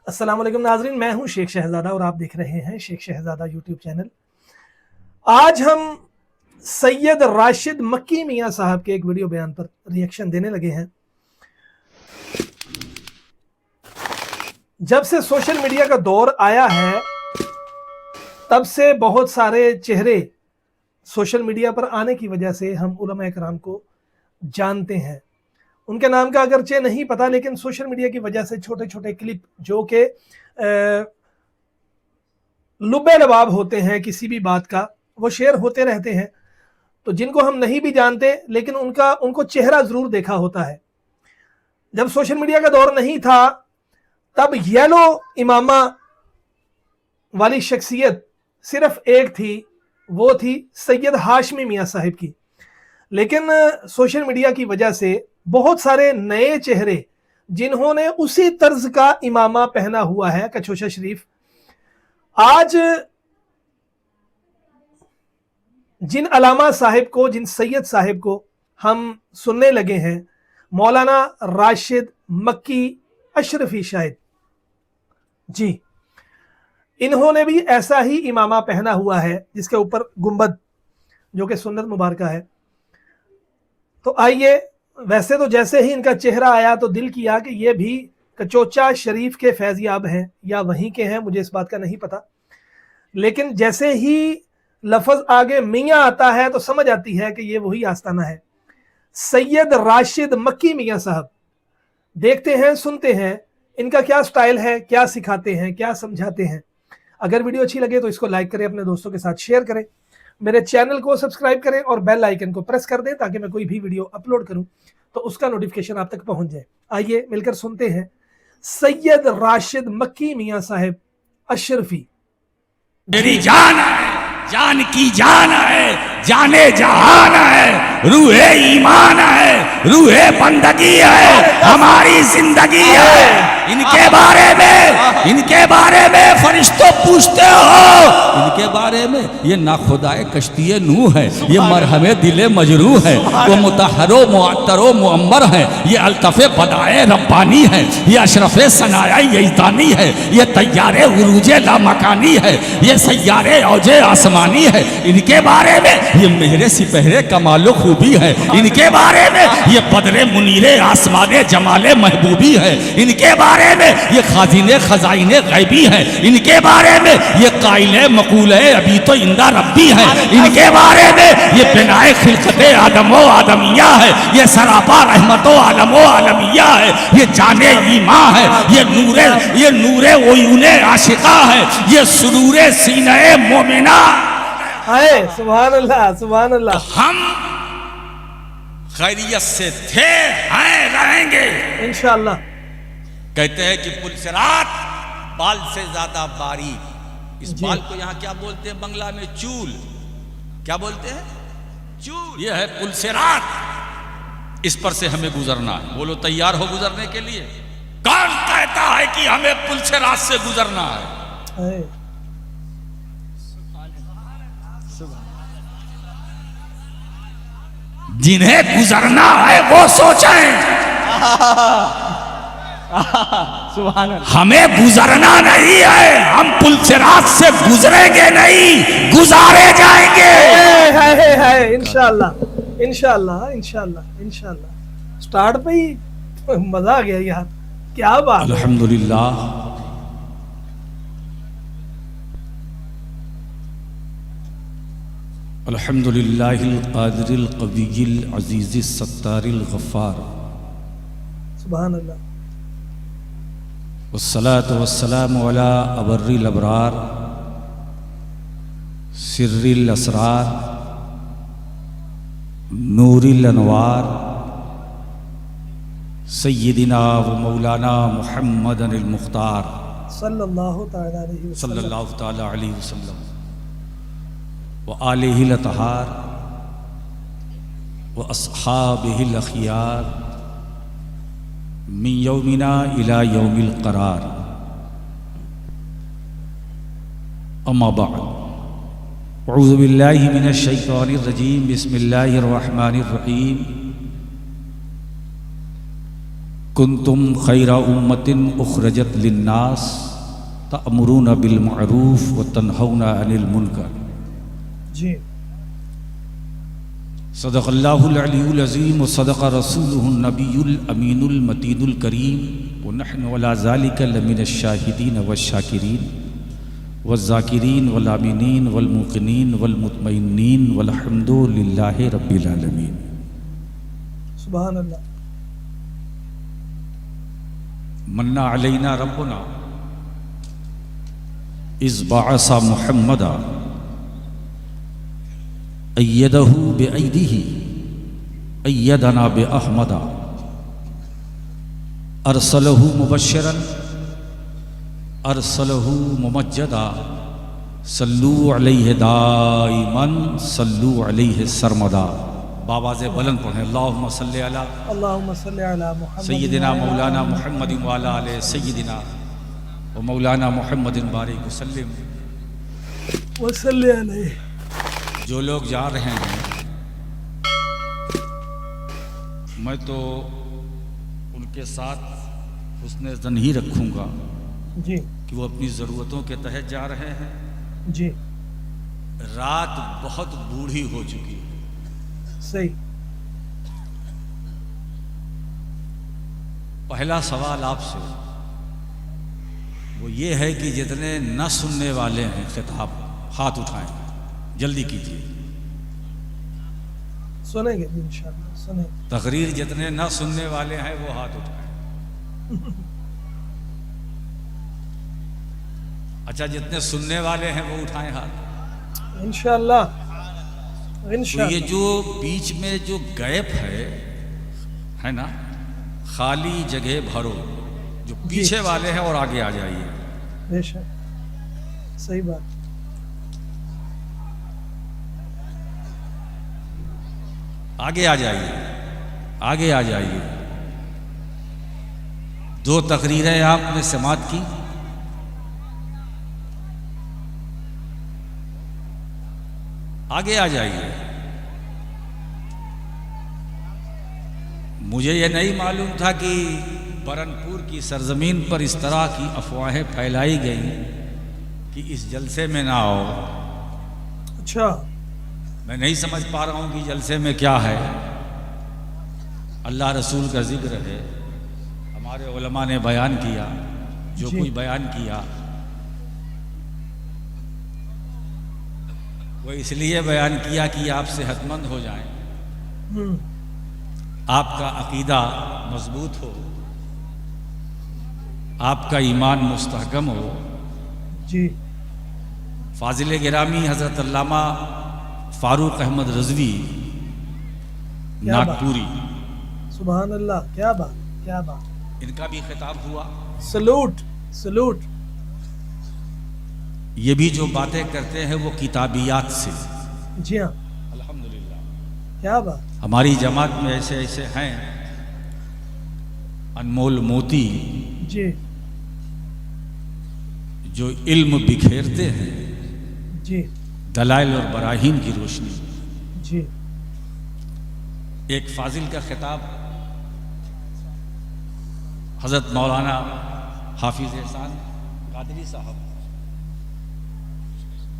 अस्सलाम वालेकुम नाजरीन, मैं हूं शेख शहजादा और आप देख रहे हैं शेख शहजादा यूट्यूब चैनल। आज हम सैयद राशिद मक्की मियां साहब के एक वीडियो बयान पर रिएक्शन देने लगे हैं। जब से सोशल मीडिया का दौर आया है तब से बहुत सारे चेहरे सोशल मीडिया पर आने की वजह से हम उलमा इकराम को जानते हैं। उनके नाम का अगरचे नहीं पता, लेकिन सोशल मीडिया की वजह से छोटे छोटे क्लिप जो कि लुबे लबाब होते हैं किसी भी बात का, वो शेयर होते रहते हैं। तो जिनको हम नहीं भी जानते लेकिन उनको चेहरा जरूर देखा होता है। जब सोशल मीडिया का दौर नहीं था तब येलो इमामा वाली शख्सियत सिर्फ एक थी, वो थी सैयद हाशमी मियां साहिब की। लेकिन सोशल मीडिया की वजह से बहुत सारे नए चेहरे जिन्होंने उसी तर्ज का इमामा पहना हुआ है, कछोशा शरीफ, आज जिन अलामा साहिब को, जिन सैयद साहिब को हम सुनने लगे हैं, मौलाना राशिद मक्की अशरफी शायद जी, इन्होंने भी ऐसा ही इमामा पहना हुआ है जिसके ऊपर गुंबद जो कि सुन्नत मुबारक है। तो आइए, वैसे तो जैसे ही इनका चेहरा आया तो दिल किया कि ये भी कचोचा शरीफ के फैज़याब हैं या वहीं के हैं, मुझे इस बात का नहीं पता। लेकिन जैसे ही लफ्ज़ आगे मियाँ आता है तो समझ आती है कि ये वही आस्ताना है, सैयद राशिद मक्की मियाँ साहब। देखते हैं, सुनते हैं इनका क्या स्टाइल है, क्या सिखाते हैं, क्या समझाते हैं। अगर वीडियो अच्छी लगे तो इसको लाइक करें, अपने दोस्तों के साथ शेयर करें, मेरे चैनल को सब्सक्राइब करें और बेल आइकन को प्रेस कर दें ताकि मैं कोई भी वीडियो अपलोड करूं तो उसका नोटिफिकेशन आप तक पहुंच जाए। आइए मिलकर सुनते हैं सैयद राशिद मक्की मियां साहिब अशरफी। मेरी जान है, जान की जान है, जाने जहान है, रूहे ईमान है, रूहे बंदगी है, हमारी जिंदगी है। इनके बारे में फरिश्तों पूछते हो, इनके बारे में ये नाखुदाए कश्तिये नूह है, ये मरहमे दिले मजरू है, वो मुतहरो मुअत्तरो मुअम्मर है, ये अल्तफ़े बदाए रब्बानी है, ये अशरफे सनाया यज़दानी है, ये तैयारे उरूजे लामकानी है, ये सैयारे औजे आसमानी है। इनके बारे में ये मेहरे सिपहरे कमालो खूबी है, इनके बारे में ये बदरे मुनीरे आसमाने जमाले महबूबी है, इनके बारे में ये खाजिने खजाइने गैबी है, इनके बारे में ये काइले मकूले अभी तो इंदा रब्बी है, इनके बारे में ये बिनाए खिलकते आदमो आदमिया है, ये सरापा रहमतो आलमो आलमिया है, ये जाने ईमा है, ये नूरे ओयूने आशिका है, ये सुरूरे सीने मोमिना है। सुभान अल्लाह, सुभान अल्लाह। तो हम खैरियत से थे, हैं, रहेंगे इंशाअल्लाह। कहते हैं कि पुलसरात बाल से ज्यादा बारीक। इस बाल को यहाँ क्या बोलते हैं बंगला में? चूल। क्या बोलते हैं? चूल। यह है पुलसरात, इस पर से हमें गुजरना है। बोलो तैयार हो गुजरने के लिए? कौन कहता है कि हमें पुलसरात से गुजरना है? जिन्हें गुजरना है वो सोचें, हमें गुजरना नहीं है, हम पुलसरात से गुजरेंगे नहीं, गुजारे जाएंगे। है इंशाअल्लाह, इंशाअल्लाह, इंशाअल्लाह, इंशाअल्लाह। स्टार्ट पे ही मजा आ गया यार, क्या बात। अल्हम्दुलिल्लाह, अल्हम्दुलिल्लाहिल क़ादिरिल क़विय्यिल अज़ीज़िस सत्तारिल गफ़्फ़ार। सुभान अल्लाह। वस्सलातु वस्सलामु अला अबर्रिल अबरार सिर्रिल असरार नूरिल अनवार सय्यिदिना व मौलाना मुहम्मदनिल मुख्तार सल्लल्लाहु तआला अलैहि वसल्लम व आलिहिल अतहार व अस्हाबिहिल अखियार मिन यौमिना इला यौमिल करार। अम्मा बअद, अऊज़ु बिल्लाहि मिनश शैतानिर रजीम, बिस्मिल्लाहिर रहमानिर रहीम। कुंतुम खैरा उम्मतिन उखरजत लिन्नास तअमुरूना बिल मअरूफ व तनहौना अनिल मुनकर। जी। सदक़ल्लाहुल अलीयुल अज़ीम व सदक़ रसूलुहुन नबियुल अमीनुल मतीनुल करीम व नहनु अला ज़ालिका लमिनश शाहिदीन वश-शाकिरीन वज़-ज़ाकिरीन वल आमिनीन वल मुक़िनीन वल मुतमइन्नीन वल्हम्दुलिल्लाहि रब्बिल आलमीन। सुभान अल्लाह। मन्ना अलैना रब्बुना इज़ बअसा मुहम्मदा अय्यदहू बिअयदिही अय्यदना बिअहमदा अरसलहू मुबश्शिरन अरसलहू मुमज्जदा सल्लू अलैहि दाइमन सल्लू अलैहि सरमदा। बाबा से बुलंद पढ़ें अल्लाहुम्मा सल्ली अला अल्लाहुम्मा सल्ली अला मुहम्मद सय्यिदिना मौलाना मुहम्मदिन व अला आले सय्यिदिना व मौलाना मुहम्मदिन बारिक वसल्लिम। व सल्ली अलैहि। जो लोग जा रहे हैं मैं तो उनके साथ हुस्न ज़न ही रखूँगा जी। कि वो अपनी ज़रूरतों के तहत जा रहे हैं। जी। रात बहुत बूढ़ी हो चुकी है। सही। पहला सवाल आपसे वो ये है कि जितने न सुनने वाले हैं खिताब हाथ उठाएं, जल्दी कीजिए। सुनेंगे इंशाअल्लाह, सुनेंगे। तकरीर जितने न सुनने वाले हैं वो हाथ उठाएं। अच्छा, जितने सुनने वाले हैं वो उठाएं हाथ इंशाअल्लाह। तो ये जो बीच में जो गैप है ना, खाली जगह भरो। जो पीछे वाले हैं और आगे आ जाइए। बेशक, सही बात। आगे आ जाइए, आगे आ जाइए। दो तकरीरें आपने समात की, आगे आ जाइए। मुझे ये नहीं मालूम था कि बरनपुर की सरजमीन पर इस तरह की अफवाहें फैलाई गई कि इस जलसे में ना आओ। अच्छा। मैं नहीं समझ पा रहा हूँ कि जलसे में क्या है। अल्लाह रसूल का जिक्र है, हमारे उलमा ने बयान किया, जो कुछ बयान किया वो इसलिए बयान किया कि आप सेहतमंद हो जाएं, आपका अकीदा मजबूत हो, आपका ईमान मुस्तहकम हो। जी। फाजिल गिरामी हज़रत अल्लामा फारूक अहमद रज़वी नागपुरी, सुभान अल्लाह, क्या बात, क्या बात। इनका भी खिताब हुआ। Salute, salute. ये भी जो बातें करते हैं वो किताबियात से। जी हाँ, अल्हम्दुलिल्लाह, क्या बात। हमारी जमात में ऐसे ऐसे हैं अनमोल मोती जी। जो इल्म बिखेरते हैं जी। दलाइल और बराहीन की रोशनी। जी। एक फाजिल का खिताब हजरत मौलाना हाफिज एहसान कादरी साहब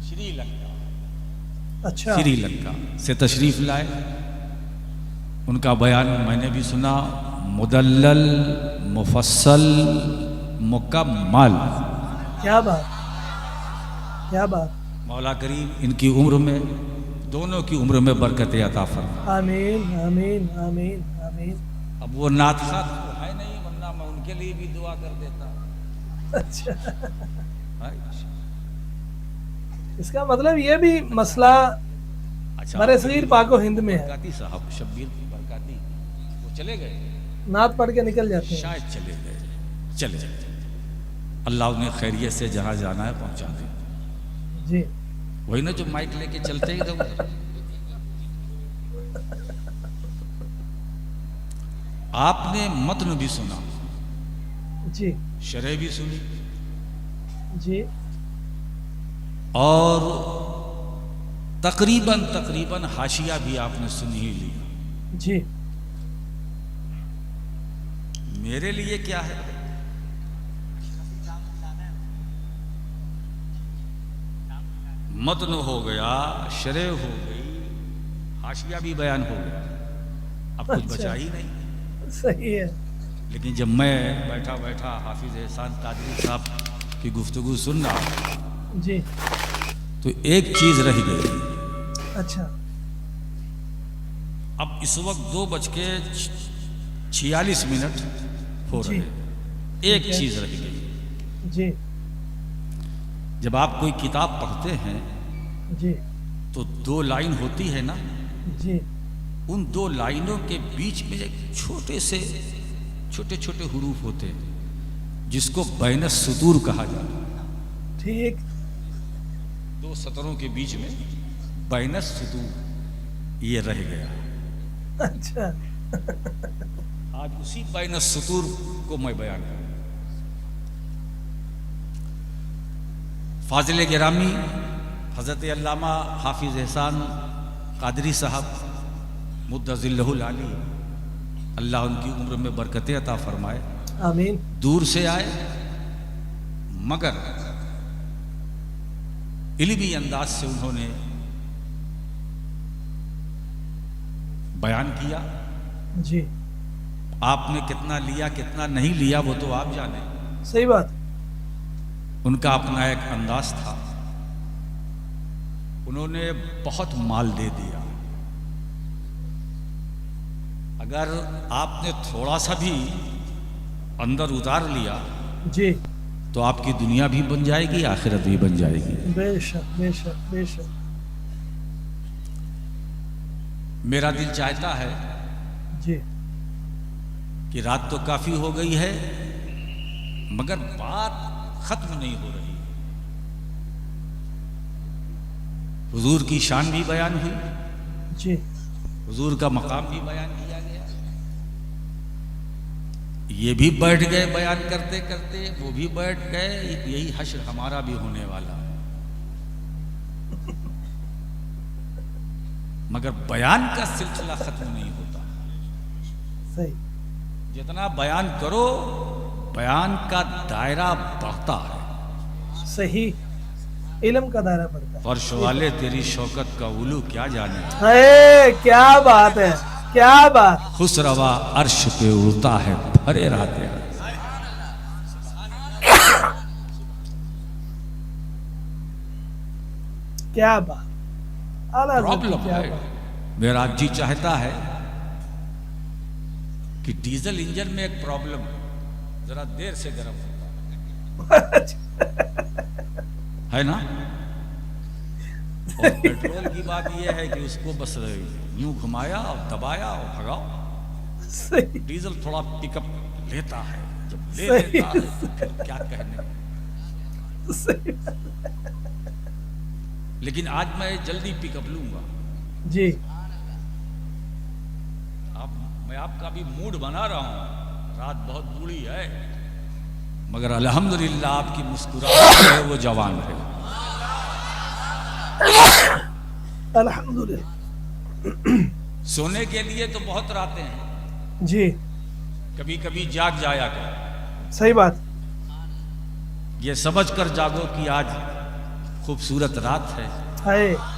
श्रीलंका, अच्छा, श्रीलंका से तशरीफ लाए। उनका बयान मैंने भी सुना, मुदल्लल मुफस्सल मुकम्मल। क्या बात, क्या बात। मौला करीम इनकी उम्र में, दोनों की उम्र में बरकत अता फरमाए। आमीन, आमीन, आमीन, आमीन। अब वो नातखा तो है नहीं, वरना मैं उनके लिए भी दुआ कर देता। अच्छा, इसका मतलब ये भी मसला अच्छा, बरसगीर पाको हिंद में है। बरकाती साहब शब्बीर बरकाती वो चले गए, नात पढ़ के निकल जाते हैं। शायद चले गए, चले अल्लाह उन्हें खैरियत से जहाँ जाना है पहुँचा दे। जी। वही ना जो माइक लेके चलते ही इधर। आपने मतन भी सुना, जी। शरह भी सुनी जी। और तकरीबन हाशिया भी आपने सुन ही लिया। जी। मेरे लिए क्या है? मतन हो गया, शरह हो गई, हाशिया भी बयान हो गया, अब कुछ अच्छा। बचा ही नहीं। सही है। लेकिन जब मैं बैठा बैठा हाफिज एहसान कादरी साहब की गुफ्तगू सुन रहा जी। तो एक चीज रह गई। अच्छा। अब इस वक्त 2:46 हो जी। रहे, एक ठीक है। चीज रह गई। जी। जब आप कोई किताब पढ़ते हैं जी। तो 2 लाइन होती है ना, जी। उन 2 लाइनों के बीच में एक छोटे छोटे हुरूफ होते हैं जिसको बैन सुतूर कहा जाता है। ठीक। 2 सतरों के बीच में बैन सुतूर, ये रह गया। अच्छा। आज उसी बैन सुतूर को मैं बयान करूं। फाजिल गिरामी हज़रत अल्लामा हाफिज एहसान कादरी साहब मुद्दज़िल्लहुल आली, अल्लाह उनकी उम्र में बरकतें अता फरमाए, आमीन। दूर से आए मगर इल्मी अंदाज से उन्होंने बयान किया। जी। आपने कितना लिया कितना नहीं लिया वो तो आप जाने, सही बात। उनका अपना एक अंदाज था। उन्होंने बहुत माल दे दिया। अगर आपने थोड़ा सा भी अंदर उतार लिया जी। तो आपकी दुनिया भी बन जाएगी, आखिरत भी बन जाएगी। बेशक बेशक बेशक। मेरा दिल चाहता है जी। कि रात तो काफी हो गई है मगर बात खत्म नहीं हो रही। हुजूर की शान भी बयान हुई, जी। हुजूर का मकाम भी बयान किया गया। ये भी बैठ गए बयान करते करते, वो भी बैठ गए। यही हश्र हमारा भी होने वाला है। मगर बयान का सिलसिला खत्म नहीं होता। सही। जितना बयान करो बयान का दायरा बढ़ता है। सही। इल्म का दायरा बढ़ता है। फर्श वाले तेरी शौकत का उलू क्या जाने, है क्या बात है, क्या बात। खुसरवा अर्श पे उड़ता है भरे रहते हैं। क्या बात। आला प्रॉब्लम क्या है। बात। मेरा जी चाहता है कि डीजल इंजन में एक प्रॉब्लम, जरा देर से गर्म होता है ना। और पेट्रोल की बात यह है कि उसको बस यूं घुमाया और दबाया और भगाओ। सही। डीजल थोड़ा पिकअप लेता है, जब ले सही। लेता है तो फिर क्या कहने। सही। लेकिन आज मैं जल्दी पिकअप लूंगा। जी। मैं आपका भी मूड बना रहा हूं। रात बहुत बूढ़ी है मगर अल्हम्दुलिल्लाह आपकी मुस्कुराहट जो है वो जवान है। अल्हम्दुलिल्लाह। सोने के लिए तो बहुत रातें हैं, जी। कभी कभी जाग जाया कर। सही बात। ये समझ कर जागो कि आज खूबसूरत रात है। है।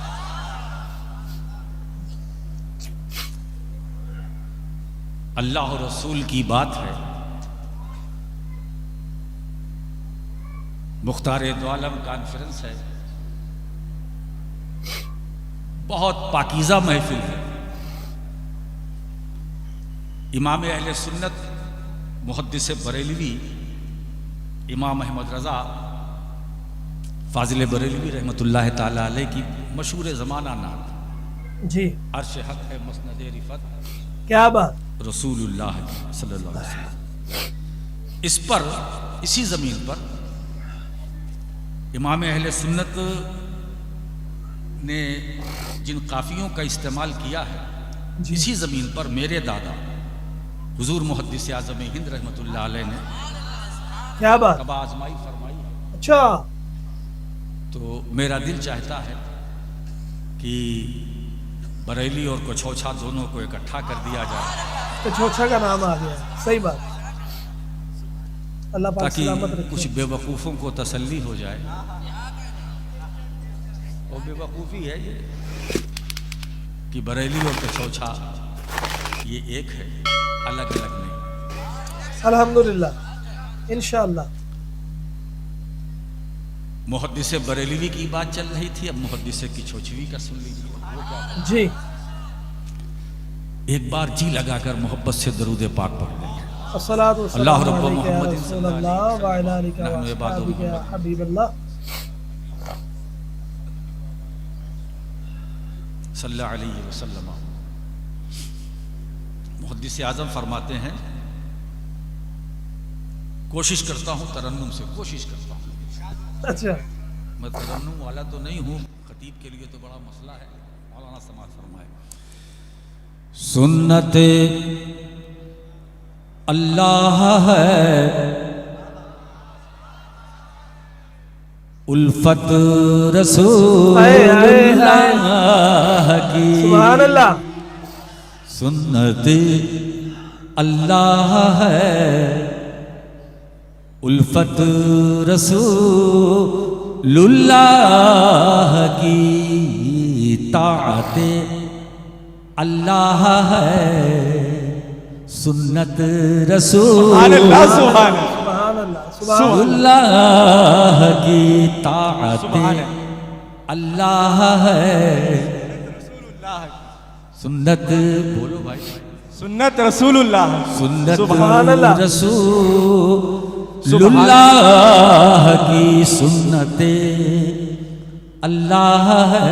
अल्लाह और रसूल की बात है। मुख्तार दो आलम कॉन्फ्रेंस है, बहुत पाकीज़ा महफिल है। इमाम अहले सुन्नत मुहद्दिस बरेलवी इमाम अहमद रज़ा फाजिल बरेलवी रहमतुल्लाह ताला अलैह की मशहूर ज़माना नात जी। अर्श हक है मसनद रिफत क्या बात। रसूलुल्लाह सल्लल्लाहु अलैहि वसल्लम। इस पर, इसी ज़मीन पर इमाम अहले सुन्नत ने जिन काफ़ियों का इस्तेमाल किया है, जी। इसी ज़मीन पर मेरे दादा हुजूर मुहद्दिस आज़म हिंद रहमतुल्लाह अलैह ने क्या बात। कबा आजमाई फरमाई है। अच्छा। तो मेरा दिल चाहता है कि बरेली और कछौछा दोनों को इकट्ठा कर दिया जाए। कछोछा का नाम आ गया। सही बात। अल्लाह पाक ताकि सलामत रखे। कुछ बेवकूफ़ों को तसल्ली हो जाए। वो बेवकूफ़ी है ये कि बरेली और कचौछा ये एक है, अलग अलग नहीं। अल्हम्दुलिल्लाह, इंशाअल्लाह। मुहद्दिस बरेलवी की बात चल रही थी, अब मुहद्दिस की छोचवी का सुन लीजिए। वो क्या है? जी, एक बार जी लगाकर मोहब्बत से दरूद पाक पढ़ लेंगे। अस्सलातु अल्लाह वस्सलामु रब्बुल अलैका या मोहम्मदिन रसूलल्लाह व अला आलिका व नहनु इबादु अस्हाबिका या मोहम्मद। हबीबल्लाह। सल्लल्लाहु अलैहि वसल्लम। मुहद्दिस आज़म फरमाते हैं, कोशिश करता हूँ तरन्नुम से, कोशिश करता हूँ। अच्छा, मैं तरन्नुम वाला तो नहीं हूँ, खतीब के लिए तो बड़ा मसला है। मौलाना समाज फरमाए, सुन्नते अल्लाह है, उल्फत रसूलुल्लाह की, सुभान अल्लाह। सुन्नते अल्लाह है, उल्फत रसूलुल्लाह की, ताअते अल्लाह है, सुन्नत रसूलुल्लाह की, ताअते अल्लाह है, सुन्नत बोलो भाई, सुन्नत रसूलुल्लाह, सुन्नत सुभान अल्लाह। रसूलुल्लाह की, सुन्नते अल्लाह है,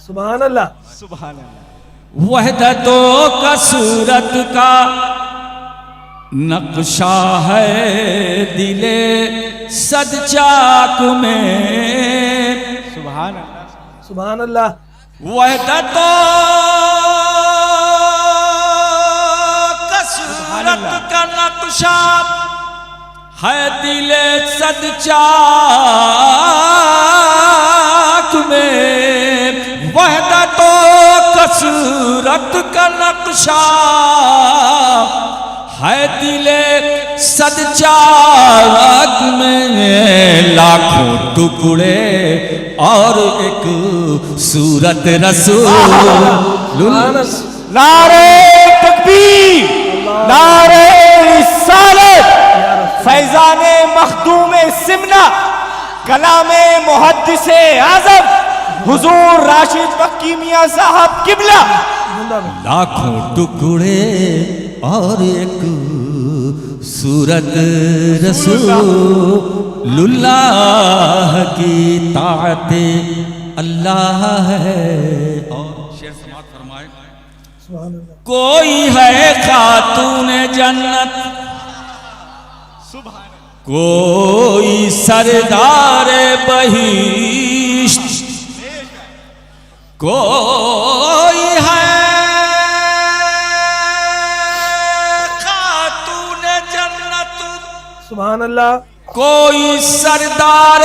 सुभान अल्लाह। सुभान अल्लाह। वहदतो का सूरत का नक्शा है दिले सदचाक में, सुभान अल्लाह। सुभान अल्लाह। वहदतो का सूरत का नक्शा है दिले सदचाक में, वहदतो का सूरत का नक्शा है दिले सदचाक में, लाखों टुकड़े और एक सूरत रसूलुल्लाह। नारे तकबीर, नारे रिसालत, फैजाने मखदूम सिमना, कलामे मुहद्दिसे आज़म हुजूर राशिद मक्की मियां साहब किबला। लाखों टुकड़े और एक सूरत रसूलुल्लाह की, ताअते अल्लाह है। और शेर समात फरमाए, सुभान अल्लाह। कोई है खातून जन्नत, सुभान कोई सरदार बहिश्त, कोई है खातून जन्नत, सुभान अल्लाह। कोई सरदार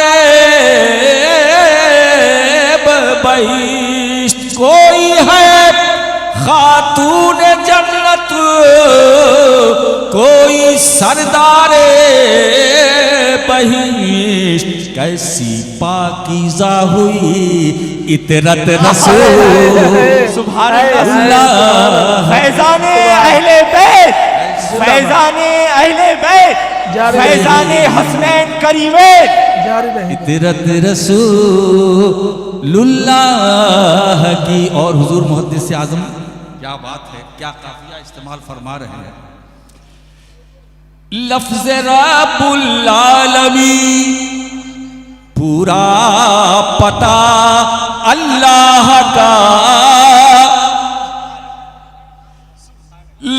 बहिश्त, कोई है खातून जन्नत, कोई सरदार बहिश्त, कैसी पाकीज़ा हुई इतरत रसूल। सुभान अल्लाह। फैजाने अहले बैत, फैजाने अहले बैत, फैजाने हसनैन करीमैन, जारी रहे। इतरत रसूलुल्लाह की। और हुजूर मुहद्दिस आज़म, क्या बात है, क्या काफिया इस्तेमाल फरमा रहे हैं। लफ्ज़ रब्बुल आलमीन, पूरा पता अल्लाह का,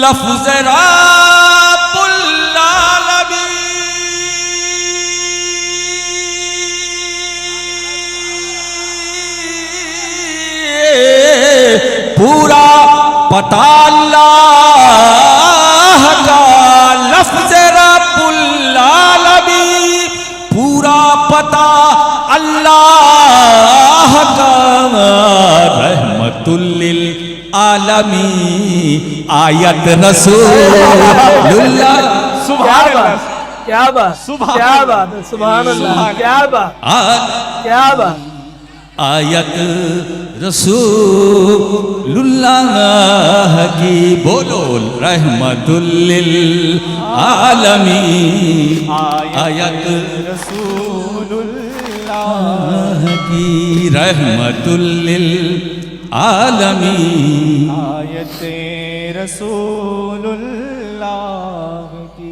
लफ्ज़ रब्बुल आलमीन, पूरा पता अल्लाह का, लफ्ज़ रब्बुल आलमीन, पूरा पता अल्लाह का, रहमतुल लिल आलमी आयत रसूलुल्लाह सुभान अल्लाह क्या बात, सुभान क्या बात है, सुभान अल्लाह, क्या बात, क्या बात। आयत रसूलुल्लाह की बोलो रहमतुल लिल आलमीन आयत रसूलुल्लाह की रहमतुल लिल आलमीन। आयते रसूलुल्लाह की।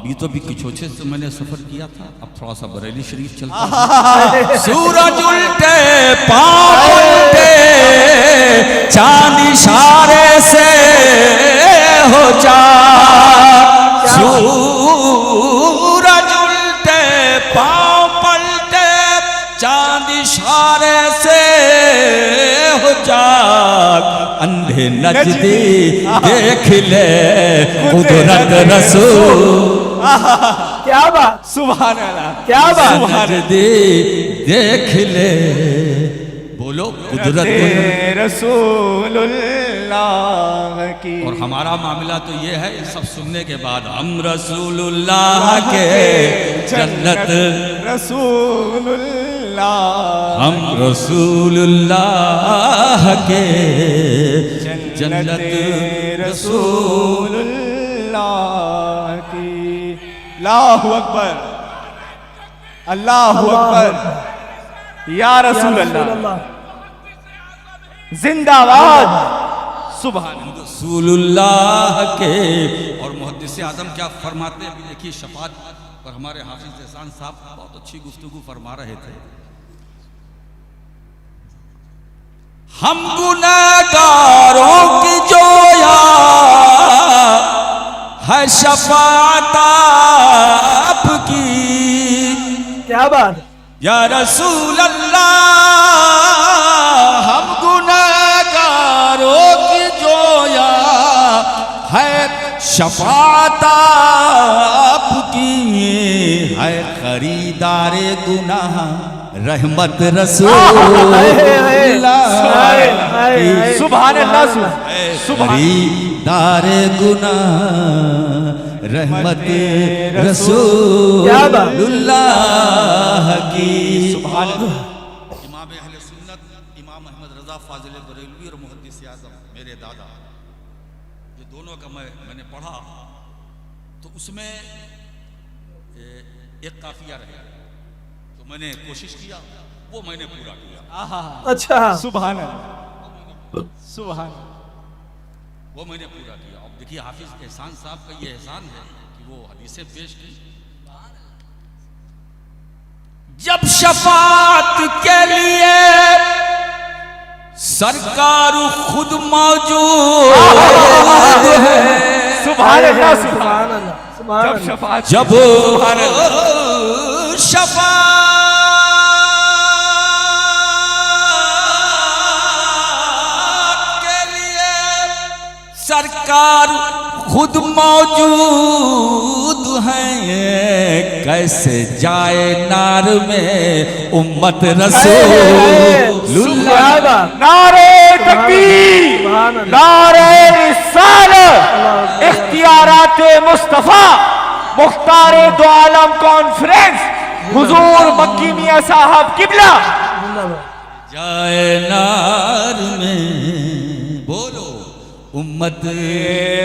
अभी तो अभी कुछ से मैंने सफर किया था, अब थोड़ा सा बरेली शरीफ चलता हूं। सूरज उल्टे पाँव उल्टे चांद इशारे से हो जा। सूरज उल्टे पाँव पलटे चांद इशारे से हो जा। अंधे नजदी देख ले कुदरत रसूल। क्या बात, सुभान अल्लाह क्या बात। नजदी देख ले बोलो कुदरत रसूलुल्लाह की। और हमारा मामला तो ये है, सब सुनने के बाद हम रसूलुल्लाह के जन्नत रसूलुल्लाह हम रसूलुल्लाह के जन्नत रसूलुल्लाह की। अल्लाहु अकबर, अल्लाहु अकबर, या रसूल अल्लाह जिंदाबाद। सुभान रसूलुल्लाह के। और मुहद्दिस आज़म क्या फरमाते हैं, अभी देखिए शफात पर हमारे हाफिज एहसान साहब बहुत अच्छी गुफ्तगू फरमा रहे थे। हम गुनहगारों की जोया है शफात आपकी। क्या बात, या रसूल अल्लाह हम गुनहगारों की जोया है शफात आपकी। है खरीदारे गुनाह रहमत रसूलुल्लाह की। सुभान अल्लाह सुभान खरीदारे गुनाह रहमत रसूलुल्लाह की। सुभान इमाम अहले सुन्नत इमाम अहमद रज़ा फाजिल बरेलवी और मुहद्दिस आज़म मेरे दादा, ये दोनों का मैंने पढ़ा तो उसमें एक काफिया रहे तो मैंने कोशिश किया, वो मैंने पूरा किया। अच्छा, सुभान अल्लाह सुभान वो मैंने पूरा किया। अब देखिए हाफिज एहसान साहब का ये एहसान है कि वो हदीसें पेश की। जब शफात के लिए सरकार खुद मौजूद है। सुभान अल्लाह सुभान सुभान अल्लाह, सुभान जब अल्लाह। शफात जब शफात के लिए सरकार खुद मौजूद है। कैसे जाए नार में उम्मत रसूलुल्लाह। क्या बात, नारे तकबीर, सुभान अल्लाह। नारे रिसालत, इख्तियारात मुस्तफा, मुख्तार दो आलम कॉन्फ्रेंस, हुजूर मक्की मियां साहब किबला। जाए नार में बोलो उम्मत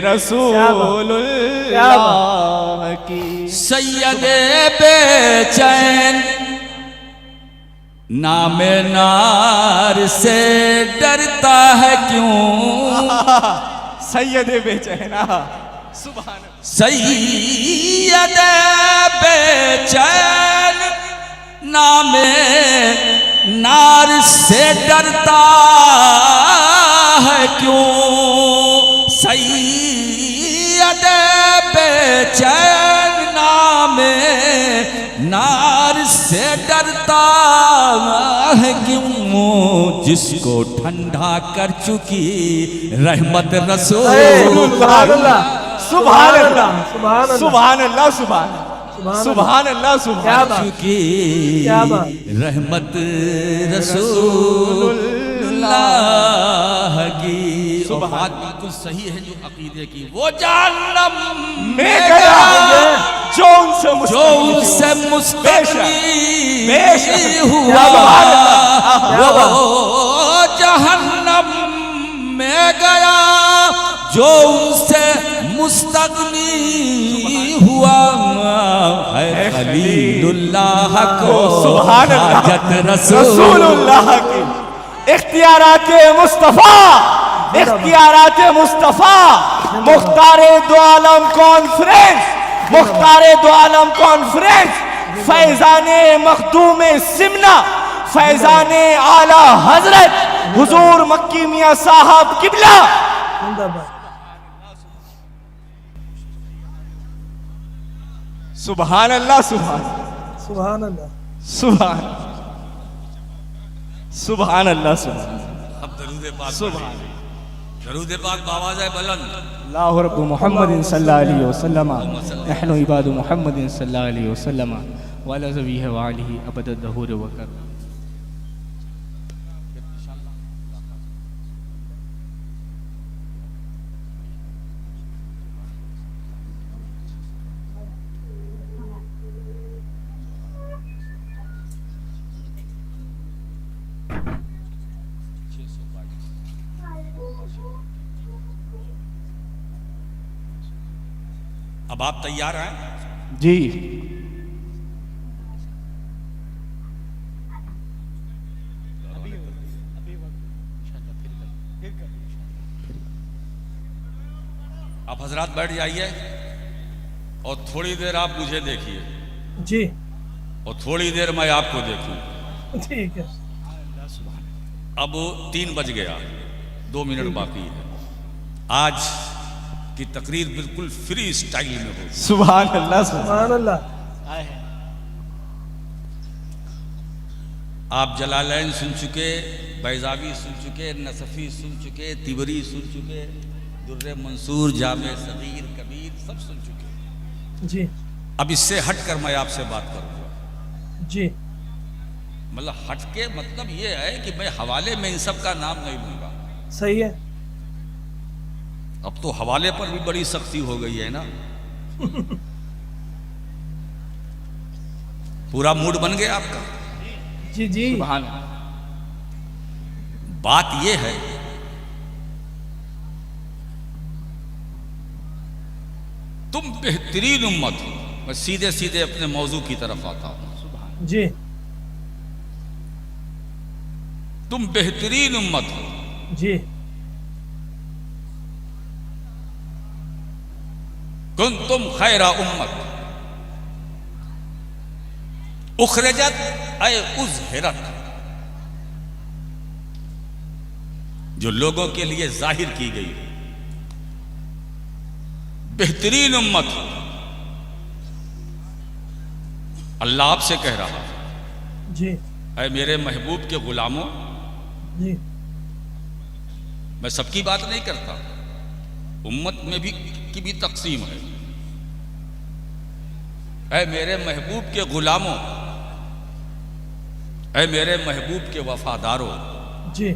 रसूलुल्लाह की। सैयदे बेचैन नामे नार से डरता है क्यों। सैयद बेचैना सुभान सैयदे बेचैन नामे नार से डरता है क्यों। सैयद बेचैन नामे नार से डरता है क्यों। जिसको ठंडा कर चुकी रहमत रसूल। सुभान अल्लाह, सुभान अल्लाह सुभान अल्लाह, सुभान अल्लाह सुभान सुभान अल्लाह क्या सुभान बात, चुकी क्या बात। रहमत रसूलुल्लाह की। और बात बिल्कुल सही है जो अकीदे की। वो जहन्नम में गया जो उनसे मुस्तगनी बेशक हुआ, वो जहन्नम में गया जो उनसे मुस्तगनी हुआ है। खलीलुल्लाह को सुभान अल्लाह हाजत रसूलुल्लाह की इख्तियारात मुस्तफ़ा, इख्तियारात मुस्तफ़ा, मुख्तारे दो आलम कॉन्फ्रेंस, मुख्तारे दो आलम कॉन्फ्रेंस, फैजाने मखदूम सिमना, फैजाने आला हजरत हुजूर मक्की मियां साहब किबला। जिंदाबाद। सुभान अल्लाह, सुभान सुभान अल्लाह। सुभान सुभान अल्लाह, सुभान अब दरूद पाक सुभान दरूद पाक बावाज़ बुलंद। अल्लाहु रब्बु मुहम्मदिन सल्लल्लाहु अलैहि वसल्लम नहनु इबादु मुहम्मदिन सल्लल्लाहु अलैहि वसल्लम व अला ज़बीहि व आलिहि अबद दहूर व कर। अब आप तैयार हैं? जी आप हजरात बैठ जाइए और थोड़ी देर आप मुझे देखिए जी और थोड़ी देर मैं आपको देखूं। ठीक है। अब 3 बज गया, 2 मिनट बाकी है। आज की तकरीर बिल्कुल फ्री स्टाइल में होगी। सुभान अल्लाह, सुभान अल्लाह। आप जलालैन सुन चुके, बैजावी सुन चुके, नसफी सुन चुके, तिबरी सुन चुके, दुर्रे मंसूर, जामे सगीर कबीर सब सुन चुके। जी अब इससे हटकर मैं आपसे बात करूंगा। जी मतलब हटके मतलब ये है कि मैं हवाले में इन सब का नाम नहीं लूंगा। सही है। अब तो हवाले पर भी बड़ी सख्ती हो गई है ना। पूरा मूड बन गया आपका। जी जी सुभान बात यह है तुम बेहतरीन उम्मत हो। मैं सीधे सीधे अपने मौजू की तरफ आता हूं। जी तुम बेहतरीन उम्मत हो। जी कुंतुम खैरा उम्मत उखरजत अय उज़हिरत, जो लोगों के लिए जाहिर की गई बेहतरीन उम्मत। अल्लाह आपसे कह रहा है, जी अय मेरे महबूब के गुलामों, जी मैं सबकी बात नहीं करता, उम्मत में भी की भी तकसीम है। ऐ मेरे महबूब के गुलामों, ऐ मेरे महबूब के वफादारों, जी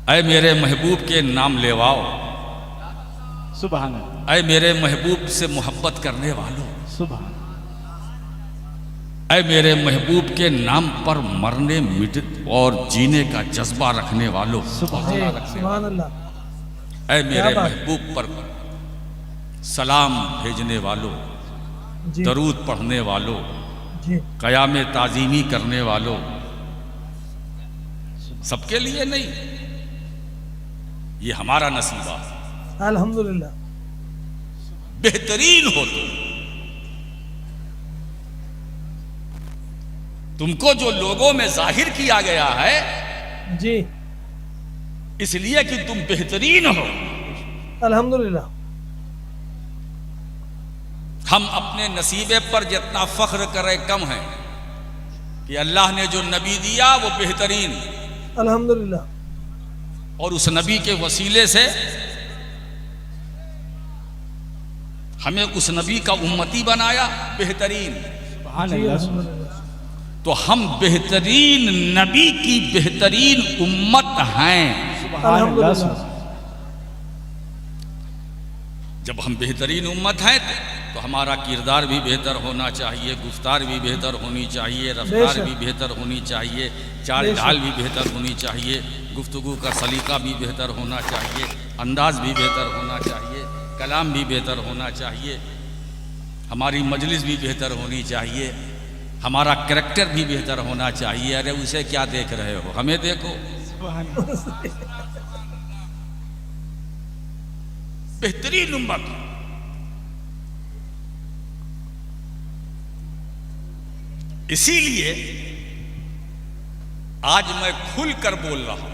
ऐ मेरे महबूब के नाम लेवाओ, सुभान ऐ मेरे महबूब से मोहब्बत करने वालों, सुभान ऐ मेरे महबूब के नाम पर मरने मिट और जीने का जज्बा रखने वालों, सुभान अल्लाह। ऐ मेरे क्या बात। महबूब पर सलाम भेजने वालों, जी दरूद पढ़ने वालों, जी कयाम ताजीमी करने वालों, सबके लिए नहीं, ये हमारा नसीबा। अल्हम्दुलिल्लाह। बेहतरीन हो तुमको जो लोगों में जाहिर किया गया है जी इसलिए कि तुम बेहतरीन हो। अल्हम्दुलिल्लाह। हम अपने नसीबे पर जितना फख्र करें कम है कि अल्लाह ने जो नबी दिया वो बेहतरीन, अल्हम्दुलिल्लाह। और उस नबी के वसीले से हमें उस नबी का उम्मती बनाया बेहतरीन। सुभान जी अल्लाह, अल्हम्दुलिल्लाह। तो हम बेहतरीन नबी की बेहतरीन उम्मत हैं। सुभान अल्लाह, अल्हम्दुलिल्लाह। जब हम बेहतरीन उम्मत हैं तो हमारा किरदार भी बेहतर होना चाहिए, गुफ्तार भी बेहतर होनी चाहिए, रफ्तार बेशक। भी बेहतर होनी चाहिए, चाल बेशक। ढाल भी बेहतर होनी चाहिए, गुफ्तगू का सलीका भी बेहतर होना चाहिए, अंदाज भी बेहतर होना चाहिए, कलाम भी बेहतर होना चाहिए, हमारी मजलिस भी बेहतर होनी चाहिए, हमारा करैक्टर भी बेहतर होना चाहिए। अरे उसे क्या देख रहे हो, हमें देखो। सुभान बेहतरीन उम्मत। इसीलिए आज मैं खुलकर बोल रहा हूं,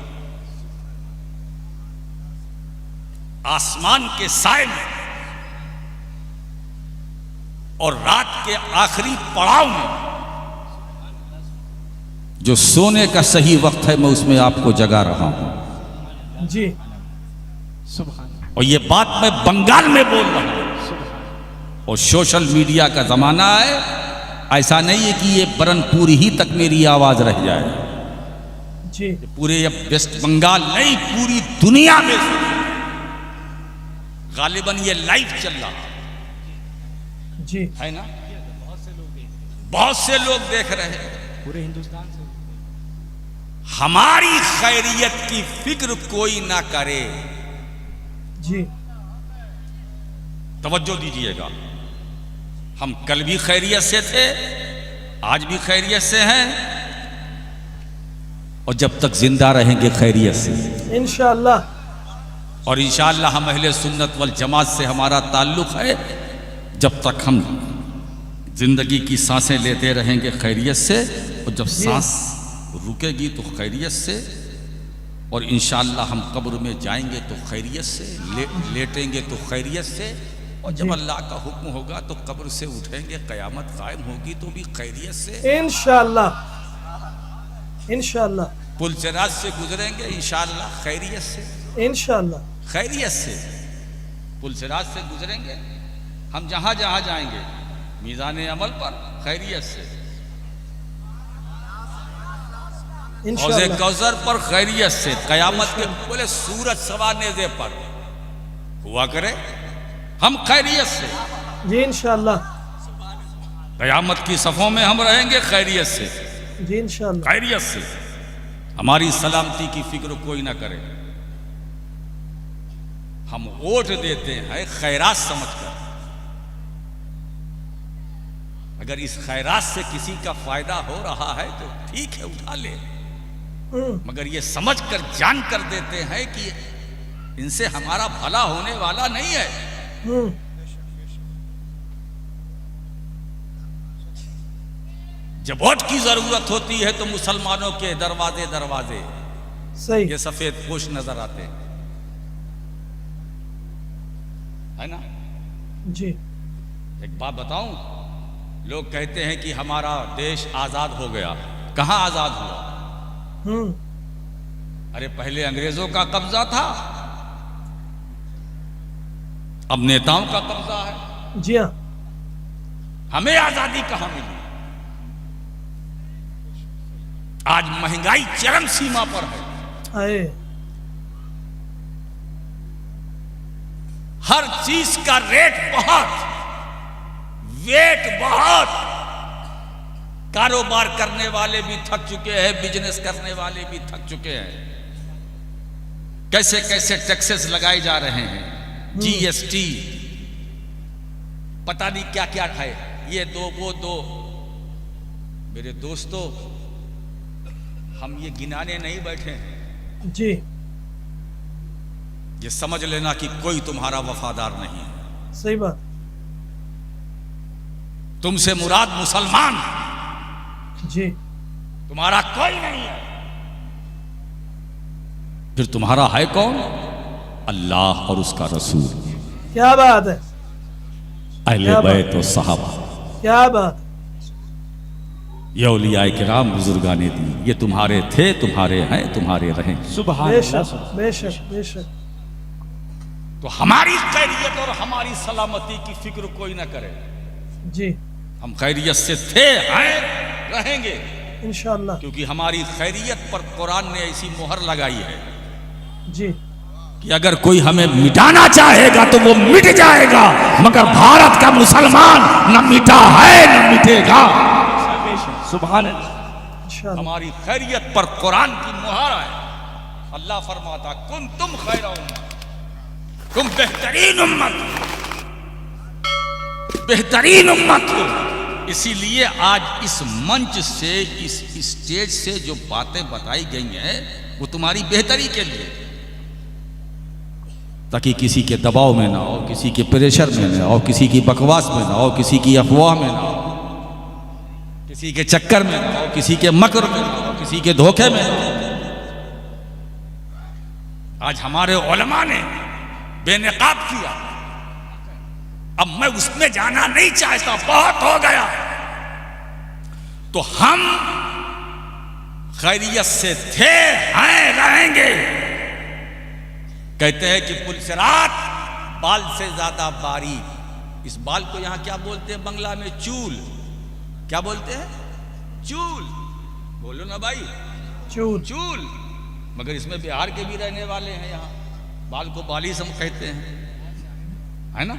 आसमान के साए में और रात के आखिरी पड़ाव में जो सोने का सही वक्त है, मैं उसमें आपको जगा रहा हूं। जी सुभान और ये बात मैं बंगाल में बोल रहा हूं। और सोशल मीडिया का जमाना है, ऐसा नहीं है कि ये बरनपुर ही तक मेरी आवाज रह जाए। जी पूरे अब वेस्ट बंगाल नहीं, पूरी दुनिया में गालिबन ये लाइव चल रहा जी है ना, बहुत से लोग देख रहे हैं। पूरे हिंदुस्तान से। हमारी खैरियत की फिक्र कोई ना करे। जी तवज्जो दीजिएगा, हम कल भी खैरियत से थे, आज भी खैरियत से हैं, और जब तक जिंदा रहेंगे खैरियत से। इंशाअल्लाह। और इंशाअल्लाह हम अहले सुन्नत वल जमात से हमारा ताल्लुक है। जब तक हम जिंदगी की सांसें लेते रहेंगे खैरियत से, और जब सांस रुकेगी तो खैरियत से, और इंशाअल्लाह हम कब्र में जाएंगे तो खैरियत से, लेटेंगे तो खैरियत से, और जब अल्लाह का हुक्म होगा तो कब्र से उठेंगे, क़यामत कायम होगी तो भी खैरियत से। इंशाअल्लाह इंशाअल्लाह पुल सिराज से गुजरेंगे इंशाअल्लाह खैरियत से, इंशाअल्लाह खैरियत से पुल सिराज से गुजरेंगे। हम जहां जहां जाएंगे मीज़ान अमल पर खैरियत से, हौज़े इंशाअल्लाह कौसर पर खैरियत से, कयामत के बोले सूरज सवा नेज़े पर हुआ करे हम खैरियत से, जी इंशाअल्लाह कयामत की सफ़ों में हम रहेंगे खैरियत से, जी इंशाअल्लाह खैरियत से। हमारी सलामती की फिक्र कोई ना करे। हम वोट देते हैं खैरात समझकर। अगर इस खैरात से किसी का फायदा हो रहा है तो ठीक है, उठा ले, मगर ये समझ कर जान कर देते हैं कि इनसे हमारा भला होने वाला नहीं है। जब वोट की जरूरत होती है तो मुसलमानों के दरवाजे दरवाजे सही ये सफेद पोश नजर आते हैं, है ना। जी एक बात बताऊं, लोग कहते हैं कि हमारा देश आजाद हो गया। कहां आजाद हुआ? अरे पहले अंग्रेजों का कब्जा था, अब नेताओं का कब्जा है। जी हाँ हमें आजादी कहां मिली? आज महंगाई चरम सीमा पर है, आए हर चीज का रेट बहुत, वेट बहुत। कारोबार करने वाले भी थक चुके हैं, बिजनेस करने वाले भी थक चुके हैं। कैसे कैसे टैक्सेस लगाए जा रहे हैं, जीएसटी, पता नहीं क्या क्या है, ये दो वो दो। मेरे दोस्तों, हम ये गिनाने नहीं बैठे हैं, जी ये समझ लेना कि कोई तुम्हारा वफादार नहीं है। सही बात तुमसे मुराद मुसलमान, जी तुम्हारा कोई नहीं है। फिर तुम्हारा है कौन? अल्लाह और उसका रसूल, क्या बात है, अहले क्या बात? बैत और सहाबा, क्या बात, ये औलियाए किराम बुजुर्गाने दी, ये तुम्हारे थे, तुम्हारे हैं, तुम्हारे रहें। सुभान बेशक अल्लाह। बेशक बेशक। तो हमारी खैरियत और हमारी सलामती की फिक्र कोई ना करे। जी हम खैरियत से थे, हैं, रहेंगे, इंशाअल्लाह। क्योंकि हमारी खैरियत पर कुरान ने ऐसी मोहर लगाई है जी कि अगर कोई हमें मिटाना चाहेगा तो वो मिट जाएगा, मगर भारत का मुसलमान न मिटा है न मिटेगा। सुभान अल्लाह। इंशाअल्लाह। हमारी खैरियत पर कुरान की मुहर है। अल्लाह फरमाता कुन तुम खैर उम्मत, तुम बेहतरीन उम्मत, बेहतरीन उम्मत हो। इसीलिए आज इस मंच से, इस स्टेज से जो बातें बताई गई हैं वो तुम्हारी बेहतरी के लिए, ताकि किसी के दबाव में ना हो, किसी के प्रेशर में ना हो, किसी की बकवास में ना हो, किसी की अफवाह में ना हो, किसी के चक्कर में ना हो, किसी के मकर में ना हो, किसी के धोखे में ना हो। आज हमारे उलमा ने बेनकाब किया, अब मैं उसमें जाना नहीं चाहता, बहुत हो गया। तो हम खैरियत से थे, हैं, रहेंगे। कहते हैं कि पुलसरात बाल से ज्यादा बारीक। इस बाल को यहां क्या बोलते हैं बंगला में? चूल। क्या बोलते हैं? चूल। बोलो ना भाई, चूल। चूल। मगर इसमें बिहार के भी रहने वाले हैं, यहाँ बाल को बाली सम कहते हैं, है ना।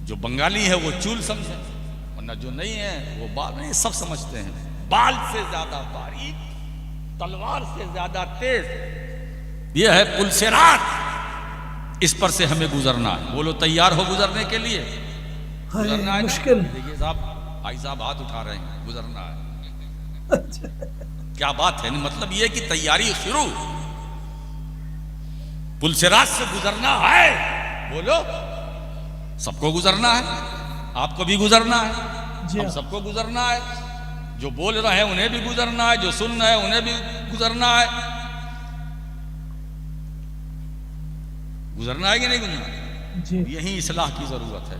जो बंगाली है वो चूल समझे, वरना जो नहीं है वो बाल नहीं, सब समझते हैं। बाल से ज्यादा बारीक, तलवार से ज्यादा तेज, ये है पुलसरात। इस पर से हमें गुजरना है। बोलो तैयार हो गुजरने के लिए? गुजरना है। मुश्किल। देखिए साहब, भाई साहब हाथ उठा रहे हैं, गुजरना है। क्या बात है, मतलब ये कि तैयारी शुरू, पुलसरात से गुजरना है। बोलो, सबको गुजरना है, आपको भी गुजरना है, हम सबको गुजरना है। जो बोल रहे हैं उन्हें भी गुजरना है, जो सुन रहे हैं उन्हें भी गुजरना है। गुजरना है कि नहीं गुजरना? जी। यही इस्लाह की जरूरत है।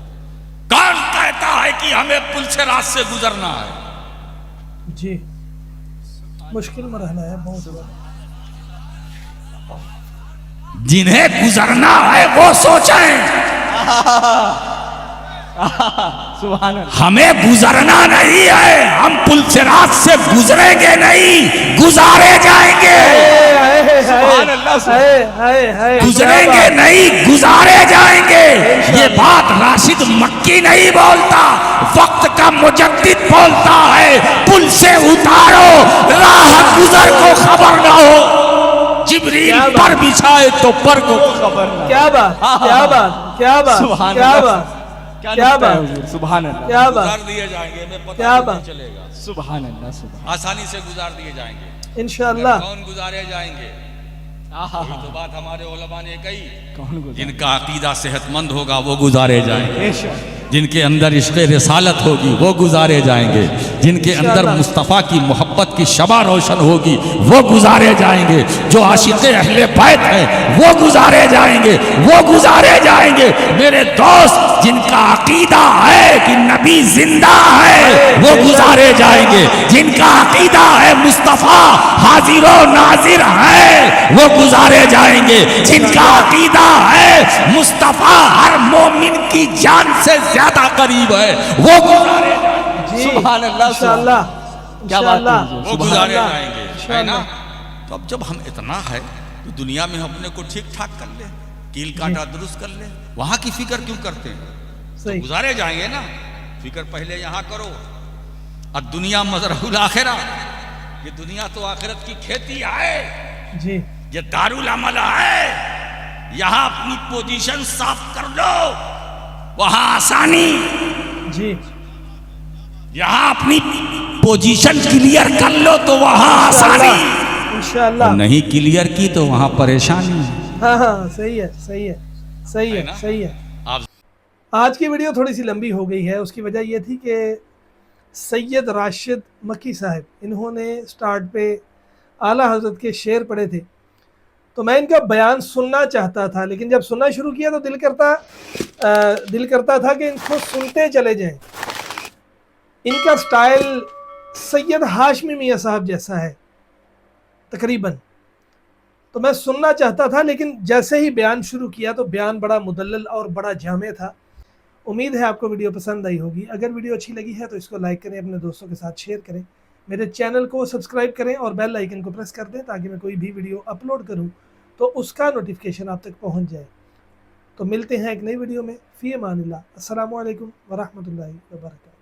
कौन कहता है कि हमें पुलसरात से गुजरना है? जी, मुश्किल में रहना है बहुत। जिन्हें गुजरना है वो सोचें। सुभान अल्लाह। हमें गुजरना नहीं है, हम पुलसरात से गुजरेंगे नहीं, गुजारे जाएंगे। गुजरेंगे नहीं, गुजारे जाएंगे। ये बात राशिद मक्की नहीं बोलता, वक्त का मुजद्दिद बोलता है। पुल से उतारो, राह गुजर को खबर ना हो। जिब्रील पर बिछाए तो पर को खबर ना। क्या बात, क्या बात, क्या बात, क्या बात, क्या बात, सुभान अल्लाह। क्या बात, गुजार दिए जाएंगे, हमें पता क्या नहीं बात। चलेगा। सुभान अल्लाह। सुभान आसानी से गुजार दिए जाएंगे। इंशाअल्लाह। कौन गुजारे जाएंगे? यही तो बात हमारे उलमा ने कही। कौन गुजार? जिनका अकीदा सेहतमंद होगा वो गुजारे जाएंगे, बेशक। जिनके अंदर इश्क़ रिसालत होगी वो गुजारे जाएंगे, जिनके अंदर मुस्तफ़ा की मोहब्बत की शबा रोशन होगी वो गुजारे जाएंगे, जो आशिक़े अहले बैत हैं वो गुजारे जाएंगे, वो गुजारे जाएंगे। मेरे दोस्त, जिनका अकीदा है कि नबी जिंदा है वो गुजारे जाएंगे, जिनका अकीदा है मुस्तफ़ा हाजिर व नाजिर है वो गुजारे जाएंगे, जिनका अकीदा है मुस्तफ़ा हर मोमिन की जान से ज्यादा करीब है वो गुजारे जाएंगे। सुभान अल्लाह। इंशाअल्लाह, क्या बात है? वो गुजारे अल्लाह। जाएंगे, है ना। तो अब जब हम इतना है तो दुनिया में अपने को ठीक ठाक कर ले, कील कांटा दुरुस्त कर ले, वहां की फिक्र क्यों करते हैं? तो सही। गुजारे जाएंगे ना। फिक्र पहले यहां करो। अब दुनिया मजरहुल आखिरा, ये दुनिया तो आखिरत की खेती है, जी। ये दारुल अमल है। यहां अपनी पोजीशन साफ कर लो, वहां आसानी। जी। यहां अपनी पोजीशन क्लियर कर लो तो वहां आसानी, इंशाअल्लाह। नहीं क्लियर की तो वहां परेशानी। हाँ हाँ, सही है, सही है, सही है, सही है। आप आज की वीडियो थोड़ी सी लंबी हो गई है। उसकी वजह यह थी कि सैयद राशिद मक्की साहब, इन्होंने स्टार्ट पे आला हजरत के शेर पढ़े थे, तो मैं इनका बयान सुनना चाहता था, लेकिन जब सुनना शुरू किया तो दिल करता था कि इनको सुनते चले जाएं। इनका स्टाइल सैयद हाशमी मियाँ साहब जैसा है तकरीबन, तो मैं सुनना चाहता था, लेकिन जैसे ही बयान शुरू किया तो बयान बड़ा मुदल्लल और बड़ा जामे था। उम्मीद है आपको वीडियो पसंद आई होगी। अगर वीडियो अच्छी लगी है तो इसको लाइक करें, अपने दोस्तों के साथ शेयर करें, मेरे चैनल को सब्सक्राइब करें और बेल आइकन को प्रेस कर दें ताकि मैं कोई भी वीडियो अपलोड करूं तो उसका नोटिफिकेशन आप तक पहुंच जाए। तो मिलते हैं एक नई वीडियो में। फ़ी अमानिल्लाह। अस्सलामु अलैकुम व रहमतुल्लाहि व बरकातहू।